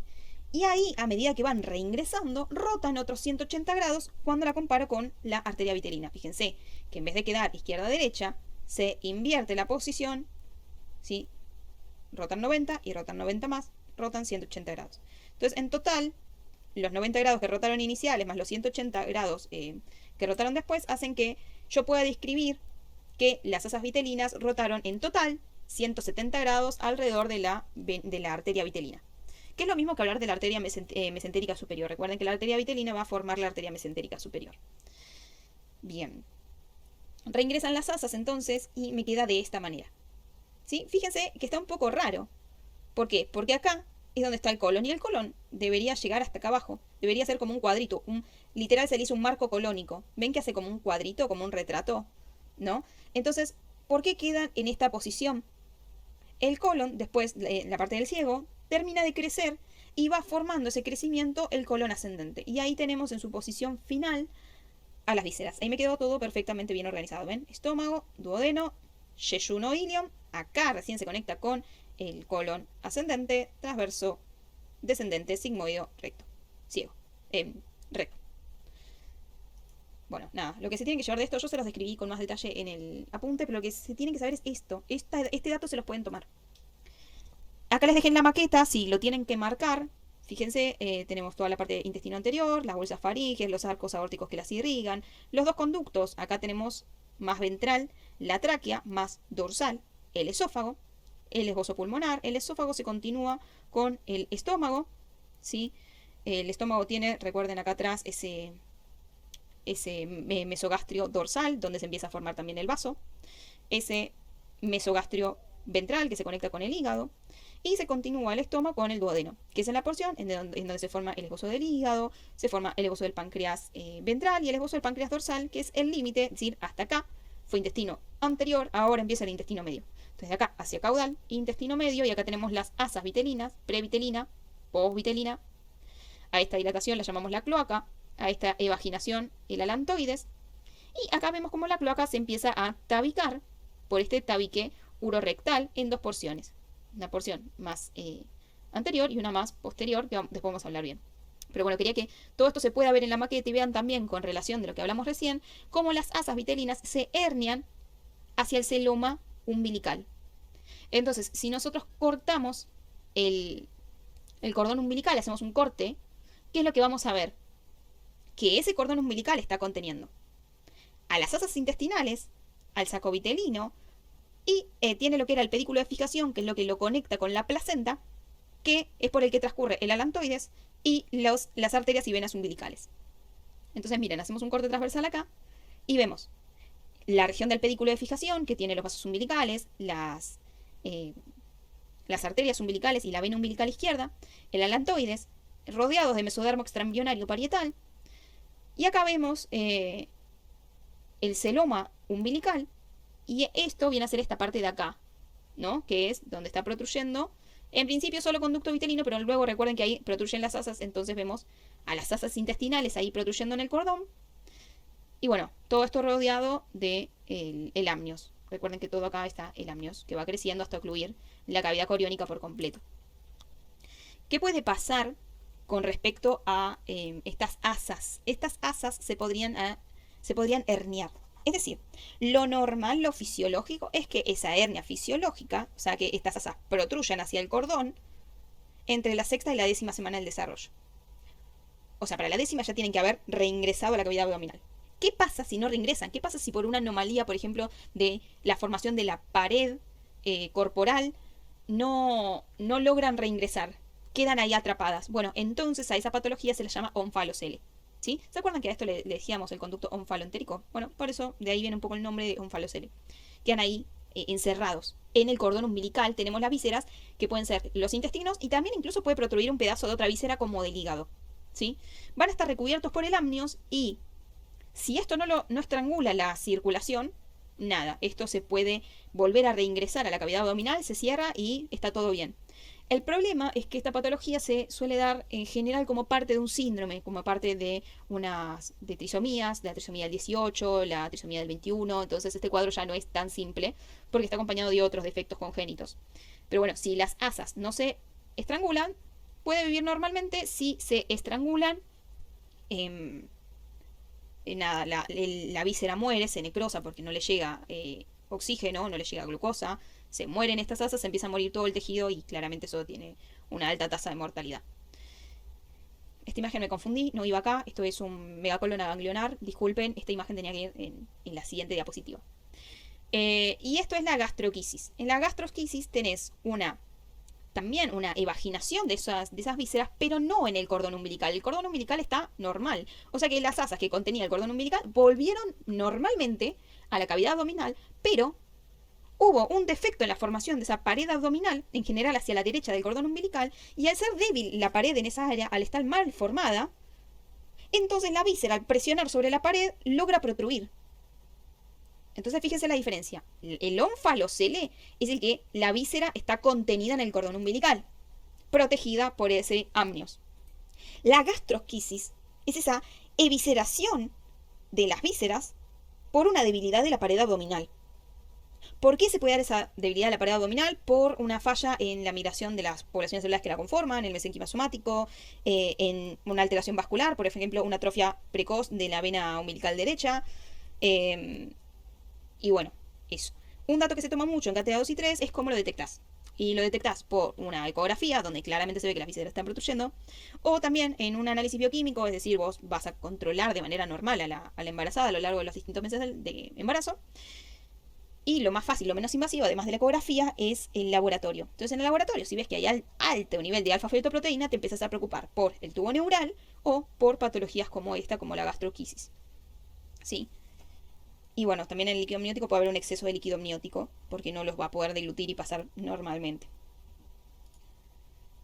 Y ahí, a medida que van reingresando, rotan otros 180 grados cuando la comparo con la arteria vitelina. Fíjense que en vez de quedar izquierda-derecha, se invierte la posición, ¿sí? Rotan 90 y rotan 90 más, rotan 180 grados. Entonces, en total, los 90 grados que rotaron iniciales más los 180 grados que rotaron después hacen que yo pueda describir que las asas vitelinas rotaron en total 170 grados alrededor de la arteria vitelina. Que es lo mismo que hablar de la arteria mesentérica superior. Recuerden que la arteria vitelina va a formar la arteria mesentérica superior. Bien. Reingresan las asas entonces y me queda de esta manera. ¿Sí? Fíjense que está un poco raro. ¿Por qué? Porque acá es donde está el colon y el colon debería llegar hasta acá abajo. Debería ser como un cuadrito. Literal se le hizo un marco colónico. ¿Ven que hace como un cuadrito, como un retrato? ¿No? Entonces, ¿por qué quedan en esta posición? El colon, después la parte del ciego, termina de crecer y va formando ese crecimiento el colon ascendente. Y ahí tenemos en su posición final a las vísceras. Ahí me quedó todo perfectamente bien organizado. ¿Ven? Estómago, duodeno, yeyuno, ilium. Acá recién se conecta con el colon ascendente, transverso, descendente, sigmoideo, recto. Ciego. Recto. Bueno, nada, lo que se tiene que llevar de esto, yo se los describí con más detalle en el apunte, pero lo que se tiene que saber es esto. Este dato se los pueden tomar. Acá les dejé en la maqueta, si lo tienen que marcar, fíjense, tenemos toda la parte de intestino anterior, las bolsas faríngeas, los arcos aórticos que las irrigan, los dos conductos, acá tenemos más ventral, la tráquea, más dorsal, el esófago, el esbozo pulmonar, el esófago se continúa con el estómago, ¿sí? El estómago tiene, recuerden acá atrás, ese mesogastrio dorsal, donde se empieza a formar también el vaso, ese mesogastrio ventral que se conecta con el hígado, y se continúa el estómago con el duodeno, que es en la porción en donde se forma el esbozo del hígado, se forma el esbozo del páncreas ventral y el esbozo del páncreas dorsal, que es el límite, es decir, hasta acá fue intestino anterior, ahora empieza el intestino medio. Entonces de acá hacia caudal, intestino medio, y acá tenemos las asas vitelinas, previtelina, posvitelina. A esta dilatación la llamamos la cloaca, a esta evaginación el alantoides, y acá vemos cómo la cloaca se empieza a tabicar por este tabique urorectal en dos porciones. Una porción más anterior y una más posterior, que después vamos a hablar bien. Pero bueno, quería que todo esto se pueda ver en la maqueta y vean también, con relación de lo que hablamos recién, cómo las asas vitelinas se hernian hacia el celoma umbilical. Entonces, si nosotros cortamos el cordón umbilical, hacemos un corte, ¿qué es lo que vamos a ver? Que ese cordón umbilical está conteniendo a las asas intestinales, al saco vitelino, y tiene lo que era el pedículo de fijación, que es lo que lo conecta con la placenta, que es por el que transcurre el alantoides y las arterias y venas umbilicales. Entonces, miren, hacemos un corte transversal acá y vemos la región del pedículo de fijación, que tiene los vasos umbilicales, las arterias umbilicales y la vena umbilical izquierda, el alantoides, rodeados de mesodermo extraembrionario parietal, y acá vemos el celoma umbilical, y esto viene a ser esta parte de acá, ¿no? Que es donde está protruyendo, en principio solo conducto vitelino, pero luego recuerden que ahí protruyen las asas, entonces vemos a las asas intestinales ahí protruyendo en el cordón. Y bueno, todo esto rodeado de el amnios. Recuerden que todo acá está el amnios, que va creciendo hasta ocluir la cavidad coriónica por completo. ¿Qué puede pasar con respecto a estas asas? Estas asas se podrían herniar. Es decir, lo normal, lo fisiológico, es que esa hernia fisiológica, o sea, que estas asas protruyan hacia el cordón entre la sexta y la 10ª semana del desarrollo. O sea, para la 10ª ya tienen que haber reingresado a la cavidad abdominal. ¿Qué pasa si no reingresan? ¿Qué pasa si por una anomalía, por ejemplo, de la formación de la pared corporal no logran reingresar? Quedan ahí atrapadas. Bueno, entonces a esa patología se le llama onfalocele. ¿Sí? ¿Se acuerdan que a esto le decíamos el conducto onfaloentérico? Bueno, por eso de ahí viene un poco el nombre de onfalocele. Quedan ahí encerrados. En el cordón umbilical tenemos las vísceras, que pueden ser los intestinos, y también incluso puede protruir un pedazo de otra víscera como del hígado. ¿Sí? Van a estar recubiertos por el amnios, y si esto no estrangula la circulación, nada, esto se puede volver a reingresar a la cavidad abdominal, se cierra y está todo bien. El problema es que esta patología se suele dar en general como parte de un síndrome, como parte de de trisomías, la trisomía del 18, la trisomía del 21, entonces este cuadro ya no es tan simple porque está acompañado de otros defectos congénitos. Pero bueno, si las asas no se estrangulan, puede vivir normalmente si se estrangulan. Nada, la víscera muere, se necrosa porque no le llega oxígeno, no le llega glucosa, se mueren estas asas, se empieza a morir todo el tejido y claramente eso tiene una alta tasa de mortalidad. Esta imagen me confundí, no iba acá, esto es un megacolon ganglionar, disculpen, esta imagen tenía que ir en la siguiente diapositiva. Y esto es la gastroquisis. En la gastroquisis tenés también una evaginación de esas vísceras, pero no en el cordón umbilical. El cordón umbilical está normal. O sea que las asas que contenía el cordón umbilical volvieron normalmente a la cavidad abdominal, pero hubo un defecto en la formación de esa pared abdominal, en general hacia la derecha del cordón umbilical, y al ser débil la pared en esa área, al estar mal formada, entonces la víscera al presionar sobre la pared logra protruir. Entonces fíjense la diferencia. El ónfalocele es el que la víscera está contenida en el cordón umbilical, protegida por ese amnios. La gastrosquisis es esa evisceración de las vísceras por una debilidad de la pared abdominal. ¿Por qué se puede dar esa debilidad de la pared abdominal? Por una falla en la migración de las poblaciones celulares que la conforman, el mesenquima somático, en una alteración vascular, por ejemplo, una atrofia precoz de la vena umbilical derecha. Y bueno, eso. Un dato que se toma mucho en cátedra 2 y 3 es cómo lo detectás. Y lo detectás por una ecografía, donde claramente se ve que las vísceras están protuyendo, o también en un análisis bioquímico, es decir, vos vas a controlar de manera normal a la embarazada a lo largo de los distintos meses de embarazo. Y lo más fácil, lo menos invasivo, además de la ecografía, es el laboratorio. Entonces, en el laboratorio, si ves que hay alto nivel de alfa-fetoproteína, te empiezas a preocupar por el tubo neural o por patologías como esta, como la gastroquisis. ¿Sí? Y bueno, también en el líquido amniótico puede haber un exceso de líquido amniótico, porque no los va a poder deglutir y pasar normalmente.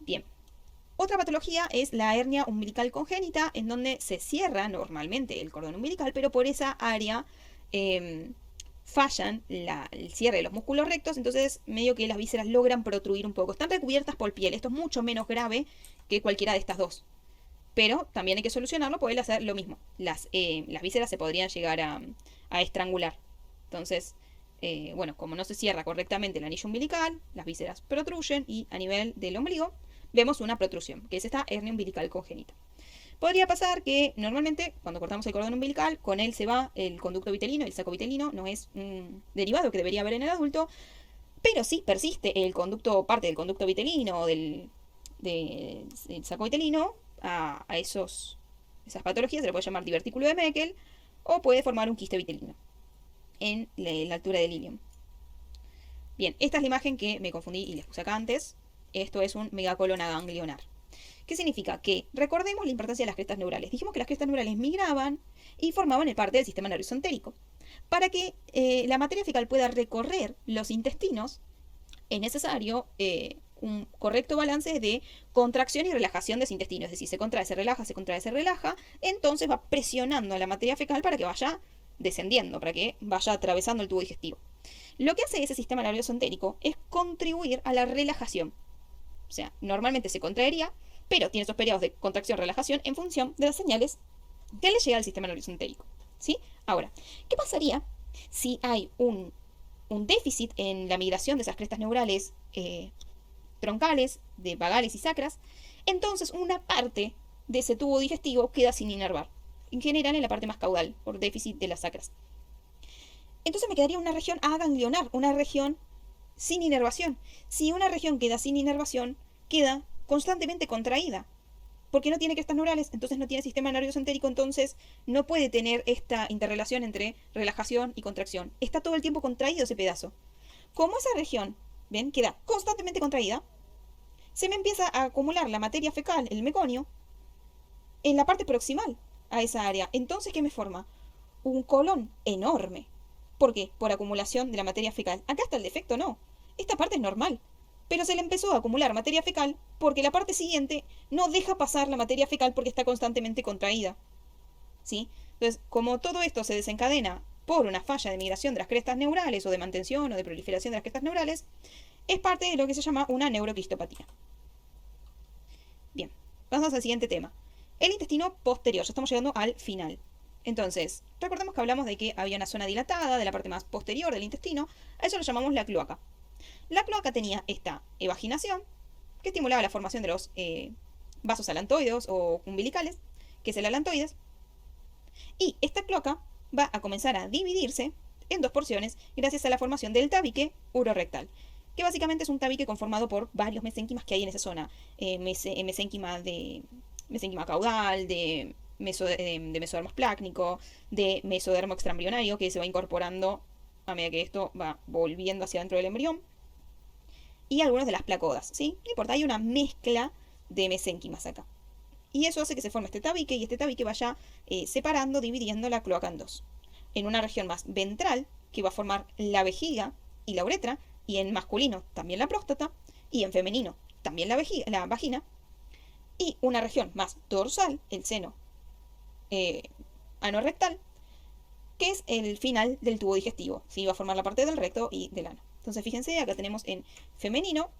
Bien. Otra patología es la hernia umbilical congénita, en donde se cierra normalmente el cordón umbilical, pero por esa área fallan el cierre de los músculos rectos, entonces medio que las vísceras logran protruir un poco. Están recubiertas por piel, esto es mucho menos grave que cualquiera de estas dos. Pero también hay que solucionarlo, poder hacer lo mismo. Las vísceras se podrían llegar a estrangular. Entonces, bueno, como no se cierra correctamente el anillo umbilical, las vísceras protruyen y a nivel del ombligo vemos una protrusión, que es esta hernia umbilical congénita. Podría pasar que normalmente cuando cortamos el cordón umbilical, con él se va el conducto vitelino, el saco vitelino, no es un derivado que debería haber en el adulto, pero sí persiste el conducto, parte del conducto vitelino o del saco vitelino a esas patologías, se le puede llamar divertículo de Meckel o puede formar un quiste vitelino en la altura del ilium. Bien, esta es la imagen que me confundí y les puse acá antes. Esto es un megacolon ganglionar. ¿Qué significa? Que recordemos la importancia de las crestas neurales. Dijimos que las crestas neurales migraban y formaban parte del sistema nervioso entérico. Para que la materia fecal pueda recorrer los intestinos, es necesario un correcto balance de contracción y relajación de ese intestino. Es decir, se contrae, se relaja, se contrae, se relaja. Entonces va presionando a la materia fecal para que vaya descendiendo, para que vaya atravesando el tubo digestivo. Lo que hace ese sistema nervioso entérico es contribuir a la relajación. O sea, normalmente se contraería, pero tiene esos periodos de contracción-relajación en función de las señales que le llega al sistema nervioso entérico. ¿Sí? Ahora, ¿qué pasaría si hay un déficit en la migración de esas crestas neurales troncales, de vagales y sacras? Entonces una parte de ese tubo digestivo queda sin inervar, en general en la parte más caudal, por déficit de las sacras. Entonces me quedaría una región aganglionar, una región sin inervación. Si una región queda sin inervación, queda constantemente contraída, porque no tiene crestas neurales, entonces no tiene sistema nervioso entérico, entonces no puede tener esta interrelación entre relajación y contracción. Está todo el tiempo contraído ese pedazo. Como esa región, ¿ven?, queda constantemente contraída, se me empieza a acumular la materia fecal, el meconio, en la parte proximal a esa área. Entonces, ¿qué me forma? Un colon enorme. ¿Por qué? Por acumulación de la materia fecal. Acá está el defecto, no. Esta parte es normal. Pero se le empezó a acumular materia fecal porque la parte siguiente no deja pasar la materia fecal porque está constantemente contraída. ¿Sí? Entonces, como todo esto se desencadena por una falla de migración de las crestas neurales o de mantención o de proliferación de las crestas neurales, es parte de lo que se llama una neuroquistopatía. Bien, vamos al siguiente tema. El intestino posterior, ya estamos llegando al final. Entonces, recordemos que hablamos de que había una zona dilatada de la parte más posterior del intestino, a eso lo llamamos la cloaca. La cloaca tenía esta evaginación que estimulaba la formación de los vasos alantoides o umbilicales, que es el alantoides, y esta cloaca va a comenzar a dividirse en dos porciones gracias a la formación del tabique urorectal, que básicamente es un tabique conformado por varios mesénquimas que hay en esa zona. Mesénquima caudal, de mesodermo esplácnico, de mesodermo extraembrionario, que se va incorporando a medida que esto va volviendo hacia dentro del embrión, y algunos de las placodas, ¿sí? No importa, hay una mezcla de mesénquimas acá. Y eso hace que se forme este tabique y este tabique vaya separando, dividiendo la cloaca en dos. En una región más ventral, que va a formar la vejiga y la uretra, y en masculino también la próstata, y en femenino también la vagina, y una región más dorsal, el seno anorrectal, que es el final del tubo digestivo, ¿sí? Va a formar la parte del recto y del ano. Entonces fíjense, acá tenemos en femenino,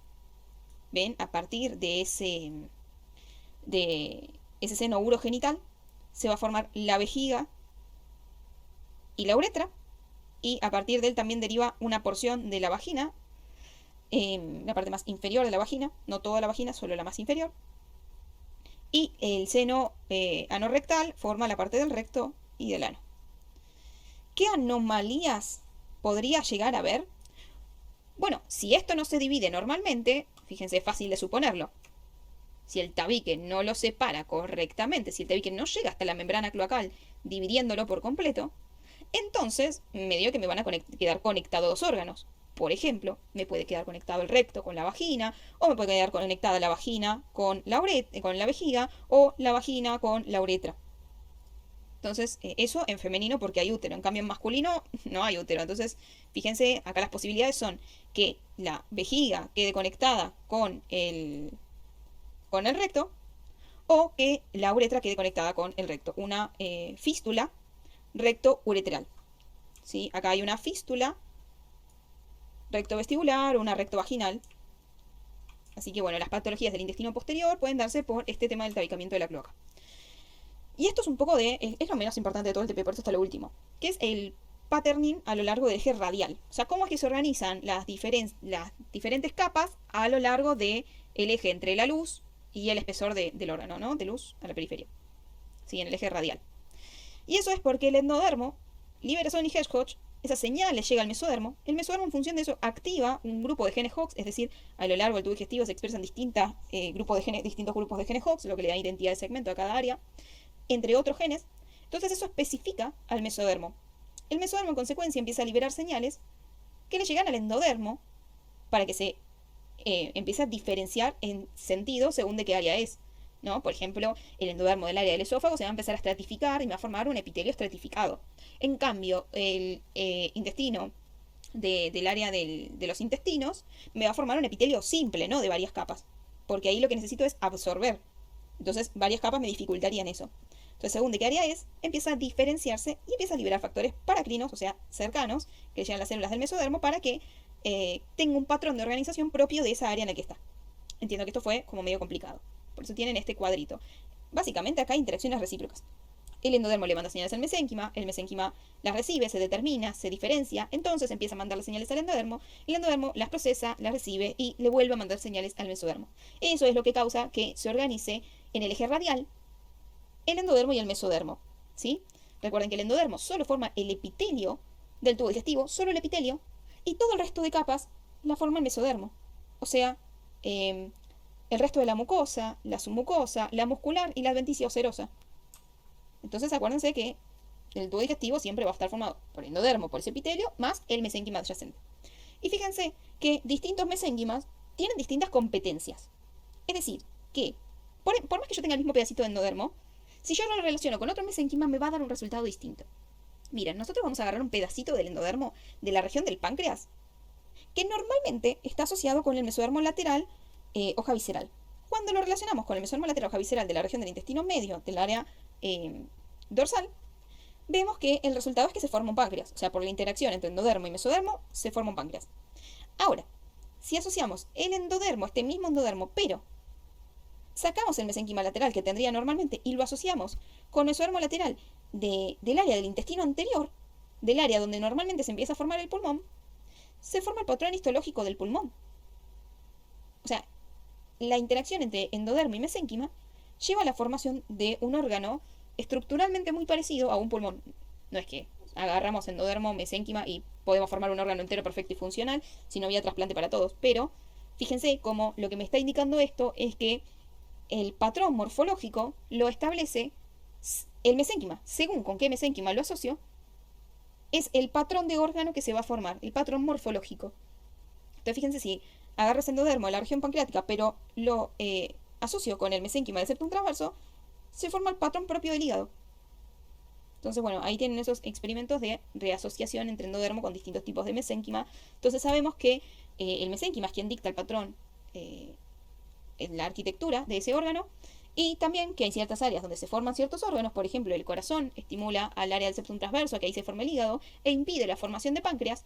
ven, a partir de ese seno urogenital, se va a formar la vejiga y la uretra, y a partir de él también deriva una porción de la vagina, la parte más inferior de la vagina, no toda la vagina, solo la más inferior, y el seno anorrectal forma la parte del recto y del ano. ¿Qué anomalías podría llegar a haber? Bueno, si esto no se divide normalmente, fíjense, es fácil de suponerlo. Si el tabique no lo separa correctamente, si el tabique no llega hasta la membrana cloacal dividiéndolo por completo, entonces medio que me van a quedar conectados dos órganos. Por ejemplo, me puede quedar conectado el recto con la vagina, o me puede quedar conectada la vagina con la vejiga, o la vagina con la uretra. Entonces, eso en femenino porque hay útero. En cambio, en masculino no hay útero. Entonces, fíjense, acá las posibilidades son que la vejiga quede conectada con el recto, o que la uretra quede conectada con el recto. Una fístula recto-uretral. ¿Sí? Acá hay una fístula recto vestibular o una recto vaginal. Así que bueno, las patologías del intestino posterior pueden darse por este tema del tabicamiento de la cloaca. Y esto es un poco es lo menos importante de todo el TP, por eso está lo último, que es el patterning a lo largo del eje radial. O sea, cómo es que se organizan las diferentes capas a lo largo del eje entre la luz y el espesor del órgano, ¿no? De luz a la periferia. Sí, en el eje radial. Y eso es porque el endodermo libera Sony Hedgehog, esa señal le llega al mesodermo. El mesodermo, en función de eso, activa un grupo de genes Hox, es decir, a lo largo del tubo digestivo se expresan distintos grupos de genes Hox, lo que le da identidad de segmento a cada área, entre otros genes. Entonces eso especifica al mesodermo. El mesodermo, en consecuencia, empieza a liberar señales que le llegan al endodermo para que se empiece a diferenciar en sentido según de qué área es, ¿no? Por ejemplo, el endodermo del área del esófago se va a empezar a estratificar y va a formar un epitelio estratificado. En cambio, el intestino del área de los intestinos me va a formar un epitelio simple, ¿no? De varias capas. Porque ahí lo que necesito es absorber. Entonces, varias capas me dificultarían eso. Entonces, según de qué área es, empieza a diferenciarse y empieza a liberar factores paracrinos, o sea, cercanos, que llegan a las células del mesodermo para que tenga un patrón de organización propio de esa área en la que está. Entiendo que esto fue como medio complicado. Por eso tienen este cuadrito. Básicamente acá hay interacciones recíprocas. El endodermo le manda señales al mesénquima, el mesénquima las recibe, se determina, se diferencia, entonces empieza a mandar las señales al endodermo, el endodermo las procesa, las recibe y le vuelve a mandar señales al mesodermo. Eso es lo que causa que se organice en el eje radial el endodermo y el mesodermo, ¿sí? Recuerden que el endodermo solo forma el epitelio del tubo digestivo, solo el epitelio, y todo el resto de capas la forma el mesodermo. O sea, el resto de la mucosa, la submucosa, la muscular y la adventicia o serosa. Entonces acuérdense que el tubo digestivo siempre va a estar formado por el endodermo, por ese epitelio, más el mesénquima adyacente. Y fíjense que distintos mesénquimas tienen distintas competencias. Es decir, que por más que yo tenga el mismo pedacito de endodermo, si yo lo relaciono con otro mesénquima me va a dar un resultado distinto. Miren, nosotros vamos a agarrar un pedacito del endodermo de la región del páncreas, que normalmente está asociado con el mesodermo lateral hoja visceral. Cuando lo relacionamos con el mesodermo lateral hoja visceral de la región del intestino medio, del área dorsal, vemos que el resultado es que se forma un páncreas. O sea, por la interacción entre endodermo y mesodermo, se forma un páncreas. Ahora, si asociamos el endodermo, este mismo endodermo, pero sacamos el mesénquima lateral que tendría normalmente y lo asociamos con el mesodermo lateral del área del intestino anterior, del área donde normalmente se empieza a formar el pulmón, se forma el patrón histológico del pulmón. O sea, la interacción entre endodermo y mesénquima lleva a la formación de un órgano estructuralmente muy parecido a un pulmón. No es que agarramos endodermo, mesénquima y podemos formar un órgano entero perfecto y funcional si no había trasplante para todos. Pero fíjense cómo lo que me está indicando esto es que el patrón morfológico lo establece el mesénquima. Según con qué mesénquima lo asocio, es el patrón de órgano que se va a formar, el patrón morfológico. Entonces fíjense, si agarro ese endodermo de la región pancreática, pero lo asocio con el mesénquima del septum transverso, se forma el patrón propio del hígado. Entonces, bueno, ahí tienen esos experimentos de reasociación entre endodermo con distintos tipos de mesénquima. Entonces sabemos que el mesénquima es quien dicta el patrón en la arquitectura de ese órgano, y también que hay ciertas áreas donde se forman ciertos órganos. Por ejemplo, el corazón estimula al área del septum transverso, que ahí se forma el hígado, e impide la formación de páncreas,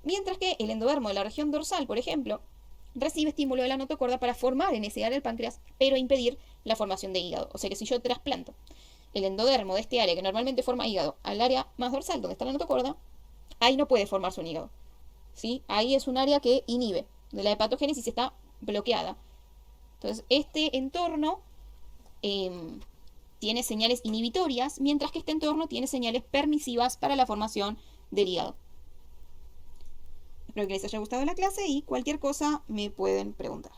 mientras que el endodermo de la región dorsal, por ejemplo, recibe estímulo de la notocorda para formar en ese área el páncreas, pero impedir la formación de hígado. O sea que si yo trasplanto el endodermo de este área que normalmente forma hígado al área más dorsal donde está la notocorda, ahí no puede formarse un hígado, ¿sí? Ahí es un área que inhibe, de la hepatogénesis está bloqueada. Entonces, este entorno tiene señales inhibitorias, mientras que este entorno tiene señales permisivas para la formación del hígado. Espero que les haya gustado la clase y cualquier cosa me pueden preguntar.